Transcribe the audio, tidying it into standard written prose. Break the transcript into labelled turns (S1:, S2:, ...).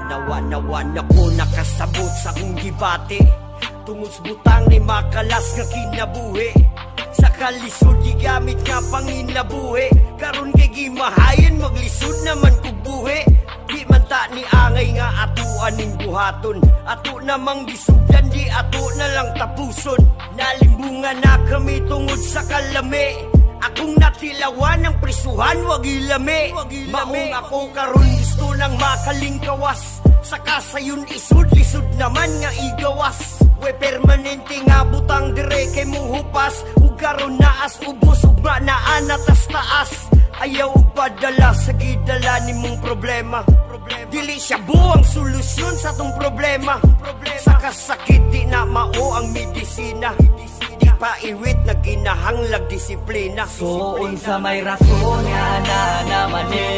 S1: Nawan ako nakasabot sa kong gibate, tungod sa butang ni makalas nga kinabuhi. Sa kalisod gigamit nga panginabuhi, karon kay gimahayan maglisod naman kog buhi. Di man ta ni angay nga atuan ning buhaton, ato namang gisugdan, di ato na lang tapuson. Nalimbungan na kami tungod sa kalami, akong natilawan ng prisuhan, wag ilami. Maong ako karon gusto nang makalingkawas, saka sayon isud-lisud naman nga igawas. We permanente nga butang dire kay muhupas, ug karon naas ubos ug naan atas taas. Ayaw ug padala sa gidala nimong problema, dili siya buang solusyon sa tong problema. Sa kasakit di na mao ang medisina, di pa iwit na ginahanglag disiplina.
S2: So unsa may rason nga na naman